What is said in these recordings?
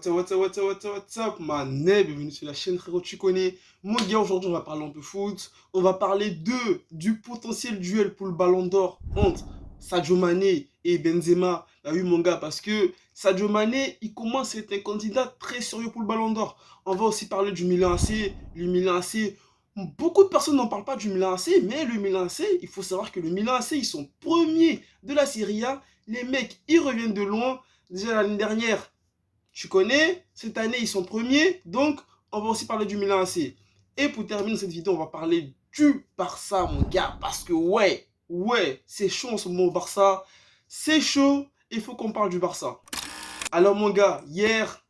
What's up, mané, bienvenue sur la chaîne, frérot, tu connais. Mon gars, aujourd'hui, on va parler un peu foot. On va parler du potentiel duel pour le Ballon d'Or entre Sadio Mané et Benzema. Bah oui, mon gars, parce que Sadio Mané, il commence à être un candidat très sérieux pour le Ballon d'Or. On va aussi parler du Milan AC. Le Milan AC, beaucoup de personnes n'en parlent pas du Milan AC, mais le Milan AC, il faut savoir que le Milan AC, ils sont premiers de la Serie A. Les mecs, ils reviennent de loin. Déjà l'année dernière, tu connais, cette année, ils sont premiers. Donc, on va aussi parler du Milan AC. Et pour terminer cette vidéo, on va parler du Barça, mon gars. Parce que, ouais, c'est chaud en ce moment au Barça. C'est chaud. Il faut qu'on parle du Barça. Alors, mon gars, hier,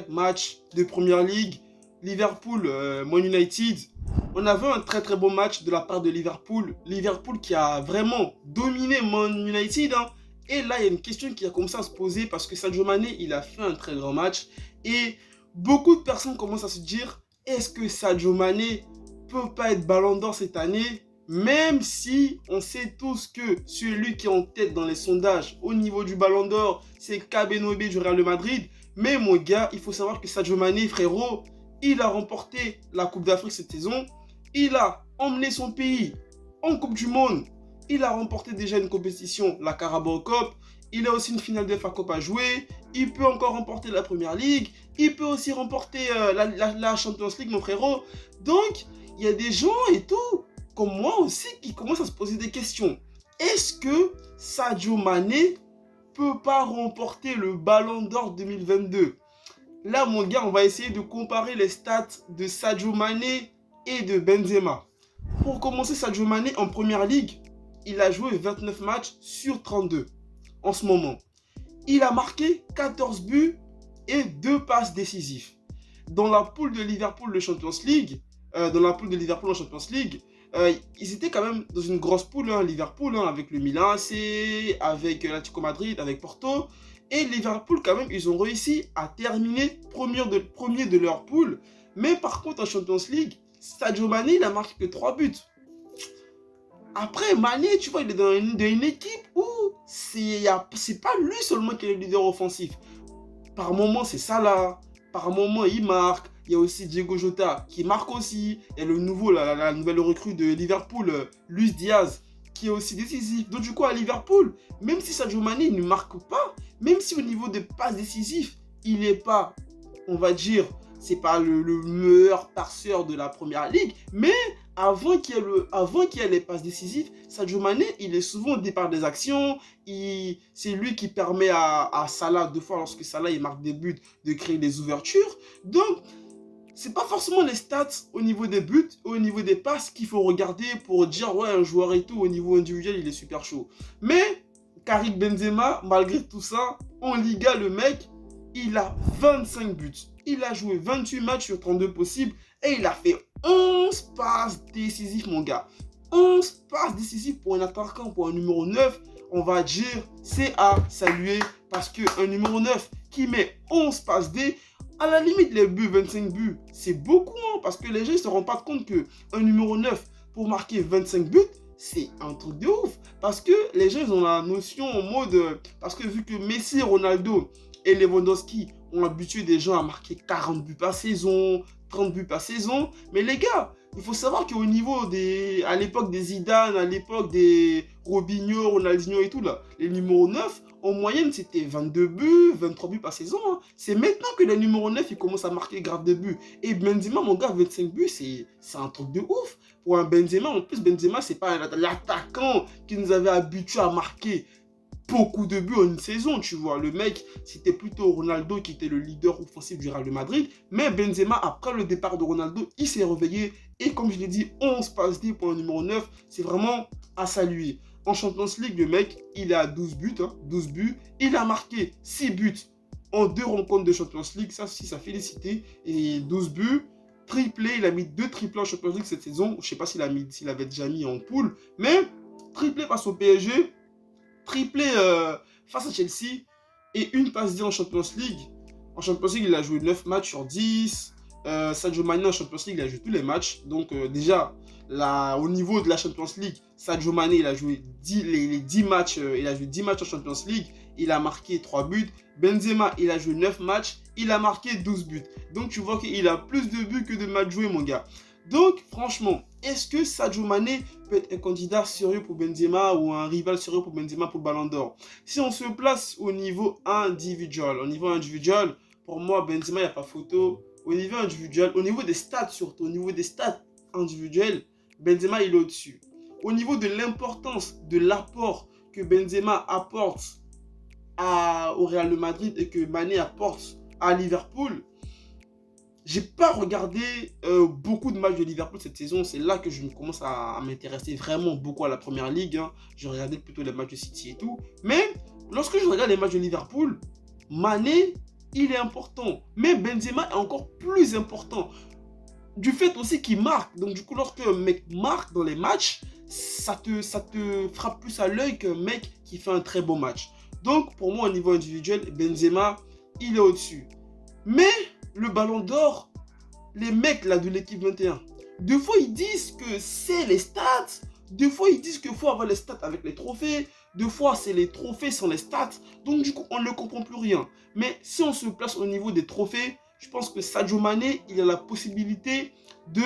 match de Première Ligue. Liverpool, Man United. On avait un très très bon match de la part de Liverpool. Liverpool qui a vraiment dominé Man United, hein. Et là, il y a une question qui a commencé à se poser parce que Sadio Mané, il a fait un très grand match. Et beaucoup de personnes commencent à se dire, est-ce que Sadio Mané peut pas être Ballon d'Or cette année? Même si on sait tous que celui qui est en tête dans les sondages au niveau du Ballon d'Or, c'est Kabenobe du Real Madrid. Mais mon gars, il faut savoir que Sadio Mané, frérot, il a remporté la Coupe d'Afrique cette saison. Il a emmené son pays en Coupe du Monde. Il a remporté déjà une compétition, la Carabao Cup. Il a aussi une finale de FA Cup à jouer. Il peut encore remporter la Première Ligue. Il peut aussi remporter la Champions League, mon frérot. Donc, il y a des gens et tout, comme moi aussi, qui commencent à se poser des questions. Est-ce que Sadio Mané peut pas remporter le Ballon d'Or 2022? Là, mon gars, on va essayer de comparer les stats de Sadio Mané et de Benzema. Pour commencer, Sadio Mané en Première Ligue, il a joué 29 matchs sur 32 en ce moment. Il a marqué 14 buts et 2 passes décisives. Dans la poule de Liverpool de Champions League, ils étaient quand même dans une grosse poule, hein, Liverpool, hein, avec le Milan AC, avec l'Atlético Madrid, avec Porto. Et Liverpool, quand même, ils ont réussi à terminer premier de leur poule. Mais par contre, en Champions League, Sadio Mané, il a marqué que 3 buts. Après, Mané, tu vois, il est dans une équipe où c'est pas lui seulement qui est le leader offensif. Par moment, c'est Salah. Par moment, il marque. Il y a aussi Diego Jota qui marque aussi. Et le nouveau, la nouvelle recrue de Liverpool, Luis Diaz, qui est aussi décisif. Donc du coup, à Liverpool, même si Sadio Mané ne marque pas, même si au niveau des passes décisives, il n'est pas, on va dire, c'est pas le meilleur passeur de la Première Ligue, mais avant qu'il y ait les passes décisives, Sadio Mané, il est souvent au départ des actions. C'est lui qui permet à Salah, 2 fois lorsque Salah il marque des buts, de créer des ouvertures. Donc, c'est pas forcément les stats au niveau des buts, au niveau des passes qu'il faut regarder pour dire ouais, un joueur et tout, au niveau individuel, il est super chaud. Mais Karim Benzema, malgré tout ça, en Liga, le mec, il a 25 buts. Il a joué 28 matchs sur 32 possibles et il a fait 11 passes décisives, mon gars. 11 passes décisives pour un attaquant, pour un numéro 9, on va dire, c'est à saluer parce qu'un numéro 9 qui met 11 passes D, à la limite, les buts, 25 buts, c'est beaucoup, hein, parce que les gens ne se rendent pas compte qu'un numéro 9, pour marquer 25 buts, c'est un truc de ouf. Parce que les gens, ils ont la notion en mode... Parce que vu que Messi, Ronaldo et Lewandowski ont habitué des gens à marquer 40 buts par saison, 30 buts par saison. Mais les gars, il faut savoir qu'au niveau des... À l'époque des Zidane, à l'époque des Robinho, Ronaldinho et tout, là, les numéros 9, en moyenne, c'était 22 buts, 23 buts par saison. Hein. C'est maintenant que les numéros 9, ils commencent à marquer grave de buts. Et Benzema, mon gars, 25 buts, c'est un truc de ouf. Pour un Benzema, en plus, Benzema, c'est pas l'attaquant qui nous avait habitués à marquer beaucoup de buts en une saison, tu vois. Le mec, c'était plutôt Ronaldo qui était le leader offensif du Real Madrid. Mais Benzema, après le départ de Ronaldo, il s'est réveillé. Et comme je l'ai dit, 11 passes D pour un numéro 9, c'est vraiment à saluer. En Champions League, le mec, il a 12 buts, hein, 12 buts. Il a marqué 6 buts en 2 rencontres de Champions League. Ça, si, ça félicité. Et 12 buts. Triplé, il a mis 2 triplés en Champions League cette saison. Je ne sais pas s'il avait déjà mis en poule. Mais triplé face au PSG. Triplé face à Chelsea. Et une passe D en Champions League. En Champions League, il a joué 9 matchs sur 10. Sadio Mané en Champions League, il a joué tous les matchs. Donc déjà, là, au niveau de la Champions League, Sadio Mané, il a joué les 10 matchs, il a joué 10 matchs en Champions League. Il a marqué 3 buts. Benzema, il a joué 9 matchs. Il a marqué 12 buts. Donc tu vois qu'il a plus de buts que de matchs joués, mon gars. Donc franchement, est-ce que Sadio Mané peut être un candidat sérieux pour Benzema ou un rival sérieux pour Benzema pour le Ballon d'Or? Si on se place au niveau individuel, pour moi, Benzema, il n'y a pas photo. Au niveau individuel, au niveau des stats surtout, au niveau des stats individuels, Benzema, il est au-dessus. Au niveau de l'importance, de l'apport que Benzema apporte au Real de Madrid et que Mané apporte à Liverpool, j'ai pas regardé beaucoup de matchs de Liverpool cette saison. C'est là que je commence à m'intéresser vraiment beaucoup à la première ligue. Hein. Je regardais plutôt les matchs de City et tout. Mais lorsque je regarde les matchs de Liverpool, Mané, il est important. Mais Benzema est encore plus important. Du fait aussi qu'il marque. Donc du coup, lorsque un mec marque dans les matchs, ça te frappe plus à l'œil qu'un mec qui fait un très beau match. Donc pour moi, au niveau individuel, Benzema, il est au-dessus. Mais le Ballon d'Or, les mecs là de l'équipe 21, deux fois ils disent que c'est les stats, deux fois ils disent qu'il faut avoir les stats avec les trophées, deux fois c'est les trophées sans les stats, donc du coup on ne comprend plus rien. Mais si on se place au niveau des trophées, je pense que Sadio Mané, il a la possibilité de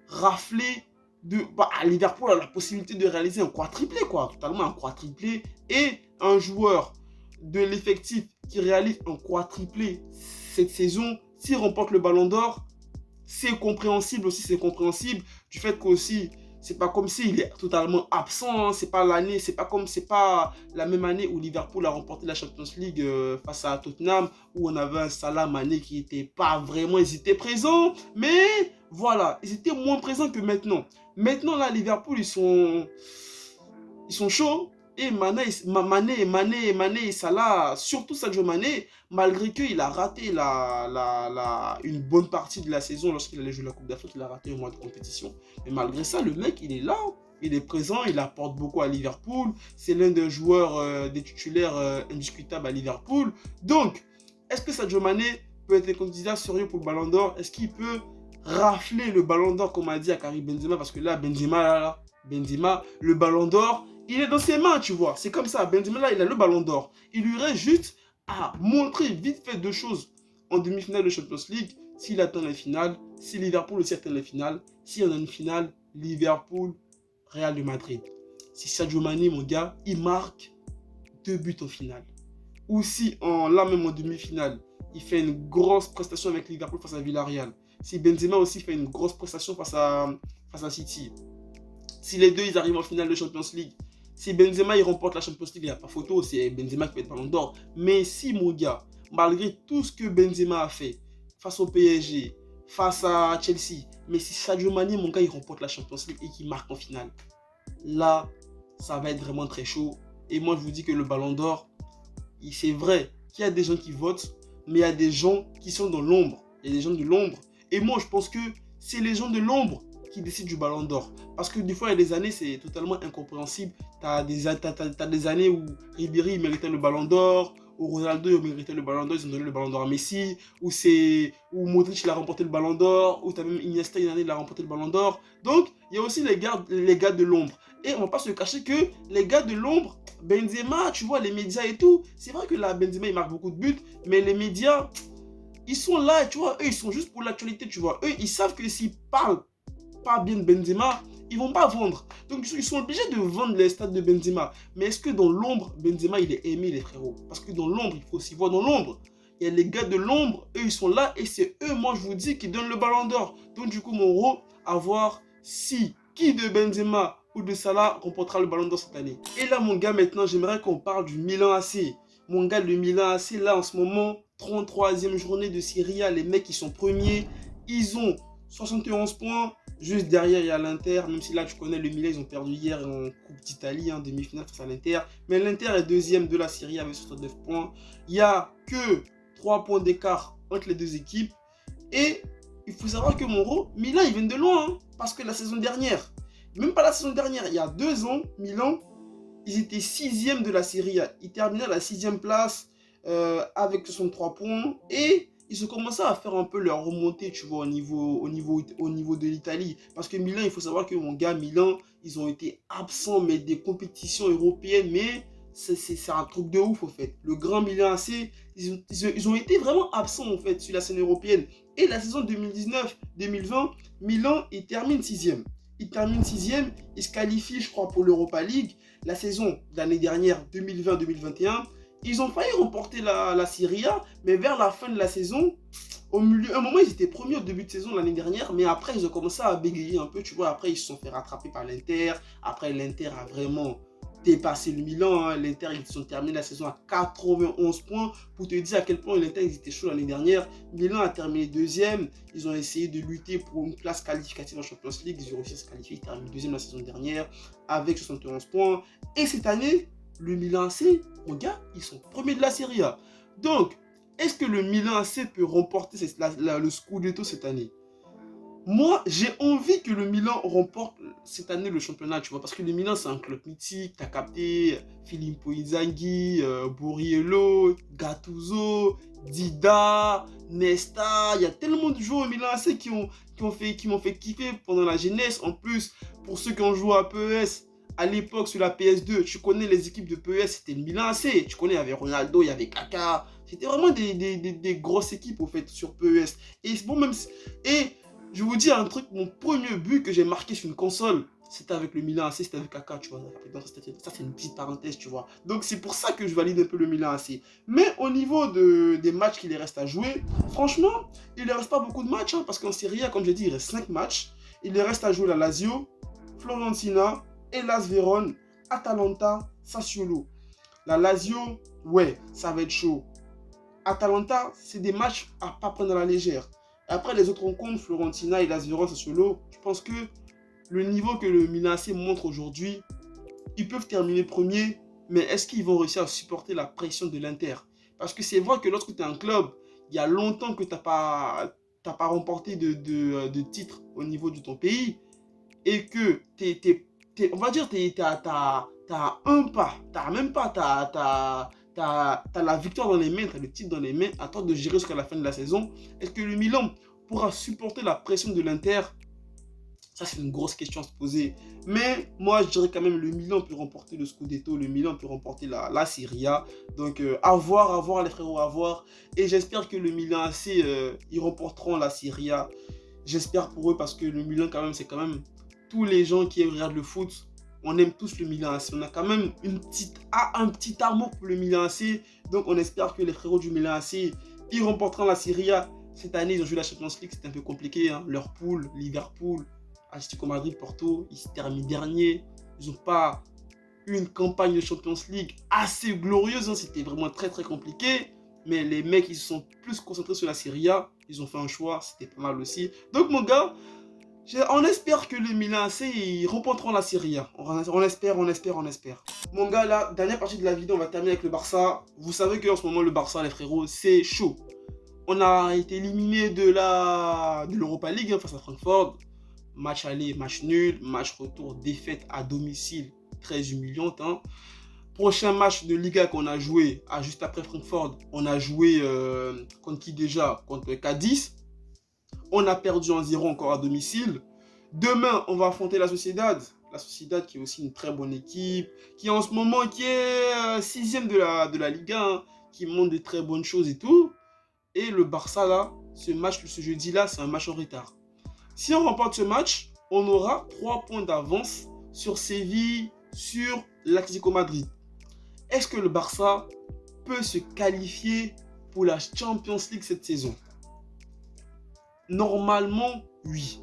rafler, Liverpool a la possibilité de réaliser un quadruplé, quoi, totalement un quadruplé, et un joueur de l'effectif qui réalise un quadruplé cette saison, s'il remporte le Ballon d'Or, c'est compréhensible aussi, c'est compréhensible du fait qu'aussi, c'est pas comme s'il est totalement absent, hein, c'est pas la même année où Liverpool a remporté la Champions League face à Tottenham, où on avait un Salah Mané qui était pas vraiment, ils étaient présents, mais voilà, ils étaient moins présents que maintenant. Maintenant là, Liverpool, ils sont chauds. Et Mané et Salah, surtout Sadio Mané, malgré qu'il a raté une bonne partie de la saison lorsqu'il allait jouer la Coupe d'Afrique, il a raté un mois de compétition. Mais malgré ça, le mec, il est là, il est présent, il apporte beaucoup à Liverpool. C'est l'un des joueurs, des titulaires indiscutables à Liverpool. Donc, est-ce que Sadio Mané peut être un candidat sérieux pour le Ballon d'Or? Est-ce qu'il peut rafler le Ballon d'Or, comme a dit à Karim Benzema? Parce que là, Benzema, le Ballon d'Or, il est dans ses mains, tu vois. C'est comme ça. Benzema, là, il a le Ballon d'Or. Il lui reste juste à montrer vite fait deux choses en demi-finale de Champions League. S'il atteint la finale, si Liverpool aussi atteint la finale, s'il y en a une finale, Liverpool, Real de Madrid. Si Sadio Mané, mon gars, il marque 2 buts en finale. Ou si, là même en demi-finale, il fait une grosse prestation avec Liverpool face à Villarreal. Si Benzema aussi fait une grosse prestation face à City. Si les deux, ils arrivent en finale de Champions League. Si Benzema, il remporte la Champions League, il n'y a pas photo, c'est Benzema qui peut être Ballon d'Or. Mais si, mon gars, malgré tout ce que Benzema a fait, face au PSG, face à Chelsea, mais si Sadio Mané, mon gars, il remporte la Champions League et qu'il marque en finale, là, ça va être vraiment très chaud. Et moi, je vous dis que le Ballon d'Or, c'est vrai qu'il y a des gens qui votent, mais il y a des gens qui sont dans l'ombre. Il y a des gens de l'ombre. Et moi, je pense que c'est les gens de l'ombre qui décide du Ballon d'Or. Parce que des fois, il y a des années, c'est totalement incompréhensible. T'as des années où Ribéry méritait le Ballon d'Or, où Ronaldo méritait le Ballon d'Or, ils ont donné le Ballon d'Or à Messi, où Modric il a remporté le Ballon d'Or, où t'as même Iniesta une année il a remporté le Ballon d'Or. Donc, il y a aussi les gars de l'ombre. Et on va pas se cacher que les gars de l'ombre, Benzema, tu vois, les médias et tout, c'est vrai que là, Benzema, il marque beaucoup de buts, mais les médias, ils sont là, tu vois, eux, ils sont juste pour l'actualité, tu vois. Eux, ils savent que s'ils parlent pas bien de Benzema, ils vont pas vendre. Donc ils sont obligés de vendre les stats de Benzema. Mais est-ce que dans l'ombre, Benzema il est aimé, les frérots? Parce que dans l'ombre, il faut aussi voir dans l'ombre. Il y a les gars de l'ombre, eux ils sont là et c'est eux, moi je vous dis, qui donnent le Ballon d'Or. Donc du coup, mon gros, à voir si qui de Benzema ou de Salah remportera le Ballon d'Or cette année. Et là, mon gars, maintenant, j'aimerais qu'on parle du Milan AC. Mon gars, le Milan AC, là en ce moment, 33e journée de Serie A, les mecs ils sont premiers, ils ont 71 points. Juste derrière, il y a l'Inter, même si là, tu connais le Milan, ils ont perdu hier en Coupe d'Italie, en demi-finale face à l'Inter. Mais l'Inter est deuxième de la Serie avec 69 points. Il n'y a que 3 points d'écart entre les deux équipes. Et il faut savoir que Moro, Milan, ils viennent de loin. Hein, parce que la saison dernière, même pas la saison dernière, il y a 2 ans, Milan, ils étaient 6e de la Serie A. Ils terminaient à la 6e place avec 63 points. Et ils ont commencé à faire un peu leur remontée, tu vois, au niveau de l'Italie. Parce que Milan, il faut savoir que mon gars, Milan, ils ont été absents, mais des compétitions européennes, mais c'est un truc de ouf, en fait. Le grand Milan AC, ils ont été vraiment absents, en fait, sur la scène européenne. Et la saison 2019-2020, Milan, il termine sixième. Il termine sixième, il se qualifie, je crois, pour l'Europa League. La saison de l'année dernière, 2020-2021, ils ont failli remporter la Serie A, mais vers la fin de la saison, au milieu, à un moment, ils étaient premiers au début de saison l'année dernière, mais après, ils ont commencé à bégayer un peu, tu vois. Après, ils se sont fait rattraper par l'Inter. Après, l'Inter a vraiment dépassé le Milan. Hein. L'Inter, ils ont terminé la saison à 91 points. Pour te dire à quel point l'Inter, ils étaient chauds l'année dernière. Milan a terminé deuxième. Ils ont essayé de lutter pour une place qualificative en Champions League. Ils ont réussi à se qualifier. Ils terminent deuxième la saison dernière avec 71 points. Et cette année, le Milan AC, mon gars, ils sont premiers de la Serie A. Donc, est-ce que le Milan AC peut remporter le Scudetto cette année? Moi, j'ai envie que le Milan remporte cette année le championnat, tu vois, parce que le Milan, c'est un club mythique, t'as capté Filippo Inzaghi, Borriello, Gattuso, Dida, Nesta, il y a tellement de joueurs au Milan AC qui m'ont fait kiffer pendant la jeunesse. En plus, pour ceux qui ont joué à PES, à l'époque sur la PS2, tu connais les équipes de PES, c'était le Milan AC, tu connais, il y avait Ronaldo, il y avait Kaka, c'était vraiment des grosses équipes, au fait, sur PES. Et bon, et je vous dis un truc, mon premier but que j'ai marqué sur une console, c'était avec le Milan AC, c'était avec Kaka, tu vois. Ça, c'est une petite parenthèse, tu vois. Donc, c'est pour ça que je valide un peu le Milan AC. Mais au niveau des matchs qu'il reste à jouer, franchement, il ne reste pas beaucoup de matchs, hein, parce qu'en Serie A, comme je dis, il reste 5 matchs. Il reste à jouer la Lazio, Fiorentina, Hellas Vérone, Atalanta, Sassuolo. La Lazio, ouais, ça va être chaud. Atalanta, c'est des matchs à ne pas prendre à la légère. Après les autres rencontres, Fiorentina et Las Verona Sassuolo, je pense que le niveau que le Milan AC montre aujourd'hui, ils peuvent terminer premier, mais est-ce qu'ils vont réussir à supporter la pression de l'Inter? Parce que c'est vrai que lorsque tu es un club, il y a longtemps que tu n'as pas remporté de titre au niveau de ton pays, et que on va dire, t'as un pas, t'as même pas, t'as la victoire dans les mains, t'as le titre dans les mains, à toi de gérer jusqu'à la fin de la saison. Est-ce que le Milan pourra supporter la pression de l'Inter? Ça, c'est une grosse question à se poser. Mais moi, je dirais quand même le Milan peut remporter le Scudetto, le Milan peut remporter la Serie A. Donc, à voir les frérots, à voir. Et j'espère que le Milan AC, ils remporteront la Serie A. J'espère pour eux parce que le Milan, quand même, c'est quand même tous les gens qui regardent le foot. On aime tous le Milan AC. On a quand même un petit amour pour le Milan AC. Donc, on espère que les frérots du Milan AC, ils remporteront la Serie A. Cette année, ils ont joué la Champions League. C'était un peu compliqué. Hein. Leur poule, Liverpool, Atlético Madrid, Porto, ils se terminent derniers. Ils n'ont pas eu une campagne de Champions League assez glorieuse. Hein. C'était vraiment très, très compliqué. Mais les mecs, ils se sont plus concentrés sur la Serie A. Ils ont fait un choix. C'était pas mal aussi. Donc, mon gars, on espère que les Milan AC, ils remporteront la Serie A. On espère. Mon gars, là, dernière partie de la vidéo, on va terminer avec le Barça. Vous savez qu'en ce moment, le Barça, les frérots, c'est chaud. On a été éliminé de l'Europa League hein, face à Francfort. Match aller, match nul. Match retour, défaite à domicile. Très humiliante. Hein. Prochain match de Liga qu'on a joué, juste après Francfort, on a joué contre qui déjà? Contre Cadiz. On a perdu en 0 encore à domicile. Demain, on va affronter la Sociedad. La Sociedad qui est aussi une très bonne équipe, qui en ce moment qui est 6ème de la Liga, hein, qui montre de très bonnes choses et tout. Et le Barça, là, ce jeudi-là, c'est un match en retard. Si on remporte ce match, on aura 3 points d'avance sur Séville, sur l'Atlético Madrid. Est-ce que le Barça peut se qualifier pour la Champions League cette saison? Normalement, oui.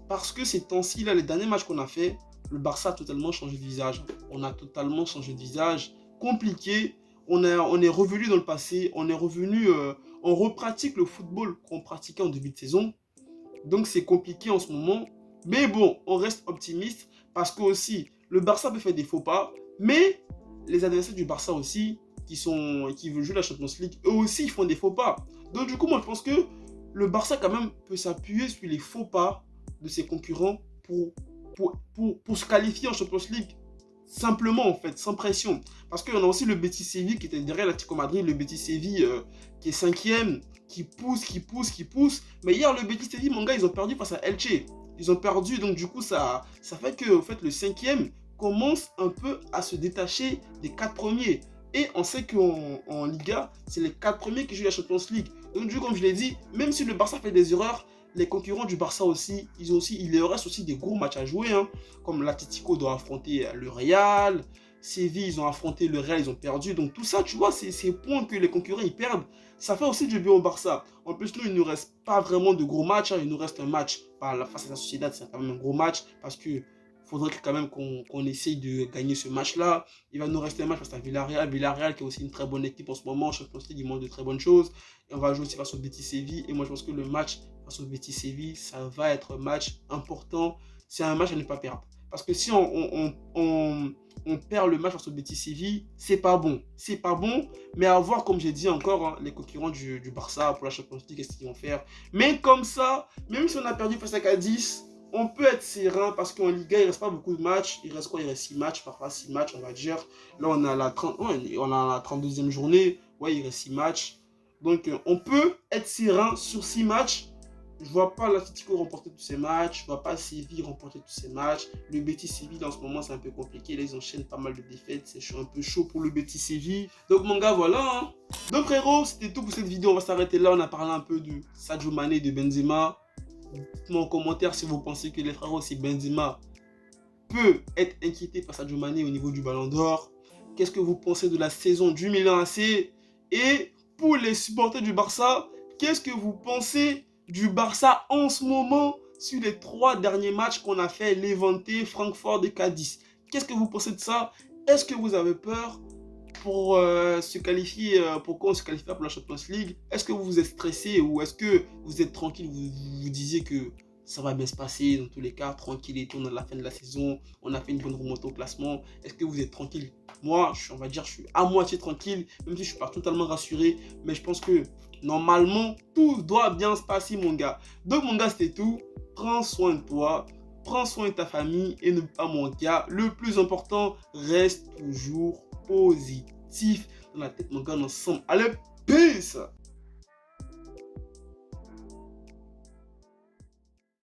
Parce que ces temps-ci, là, les derniers matchs qu'on a fait, le Barça a totalement changé de visage. On a totalement changé de visage. Compliqué. On est revenu dans le passé. On est revenu... on repratique le football qu'on pratiquait en début de saison. Donc, c'est compliqué en ce moment. Mais bon, on reste optimiste. Parce que aussi, le Barça peut faire des faux pas. Mais les adversaires du Barça aussi, qui veulent jouer la Champions League, eux aussi, ils font des faux pas. Donc, du coup, moi, je pense que le Barça, quand même, peut s'appuyer sur les faux pas de ses concurrents pour se qualifier en Champions League. Simplement, en fait, sans pression. Parce qu'on a aussi le Betis Séville qui était derrière l'Atlético Madrid, le Betis Séville qui est 5ème. qui poussent. Mais hier, le Betis Séville, mon gars, ils ont perdu face à Elche. Ils ont perdu, donc du coup, ça fait que en fait, le 5e commence un peu à se détacher des 4 premiers. Et on sait qu'en Liga, c'est les 4 premiers qui jouent la Champions League. Donc du coup, comme je l'ai dit, même si le Barça fait des erreurs, les concurrents du Barça aussi, il leur reste aussi des gros matchs à jouer. Hein, comme l'Atlético doit affronter le Real, Séville, ils ont affronté le Real, ils ont perdu. Donc tout ça, tu vois, ces points que les concurrents, ils perdent, ça fait aussi du bien au Barça. En plus, nous, il ne nous reste pas vraiment de gros matchs. Hein, il nous reste un match face à la Sociedad, c'est quand même un gros match parce que faudrait quand même qu'on essaye de gagner ce match-là. Il va nous rester un match face à Villarreal. Villarreal qui est aussi une très bonne équipe en ce moment. Champions League, il montre de très bonnes choses. Et on va jouer aussi face au Betis Séville. Et moi, je pense que le match face au Betis Séville, ça va être un match important. C'est un match à ne pas perdre. Parce que si on perd le match face au Betis Séville, c'est pas bon. C'est pas bon. Mais à voir, comme j'ai dit encore, hein, les concurrents du Barça pour la Champions League, qu'est-ce qu'ils vont faire. Mais comme ça, même si on a perdu face à Cadiz, on peut être serein parce qu'en Liga, il ne reste pas beaucoup de matchs. Il reste quoi? Il reste 6 matchs, parfois 6 matchs, on va dire. Là, on a la 32e journée. Ouais, il reste 6 matchs. Donc, on peut être serein sur 6 matchs. Je ne vois pas l'Atlético remporter tous ces matchs. Je ne vois pas Séville remporter tous ces matchs. Le Betis Séville, en ce moment, c'est un peu compliqué. Là, ils enchaînent pas mal de défaites. C'est un peu chaud pour le Betis Séville. Donc, mon gars, voilà. Hein. Donc, frérot, c'était tout pour cette vidéo. On va s'arrêter là. On a parlé un peu de Sadio Mané et de Benzema. Dites-moi en commentaire si vous pensez que les frérots, si Benzema peut être inquiété par Sadio Mané au niveau du Ballon d'Or. Qu'est-ce que vous pensez de la saison du Milan AC? Et pour les supporters du Barça, qu'est-ce que vous pensez du Barça en ce moment sur les 3 derniers matchs qu'on a fait, Levante, Francfort et Cadiz? Qu'est-ce que vous pensez de ça? Est-ce que vous avez peur pour se qualifier, pourquoi on se qualifie pas pour la Champions League? Est-ce que vous êtes stressé ou est-ce que vous êtes tranquille, vous disiez que ça va bien se passer dans tous les cas, tranquille et tout, on a la fin de la saison, on a fait une bonne remontée au classement. Est-ce que vous êtes tranquille? Moi, on va dire, je suis à moitié tranquille, même si je suis pas totalement rassuré, mais je pense que normalement, tout doit bien se passer, mon gars. Donc, mon gars, c'était tout. Prends soin de toi, prends soin de ta famille et ne pas, mon gars, le plus important, reste toujours positif dans la tête, mon gars, ensemble. Allez, peace!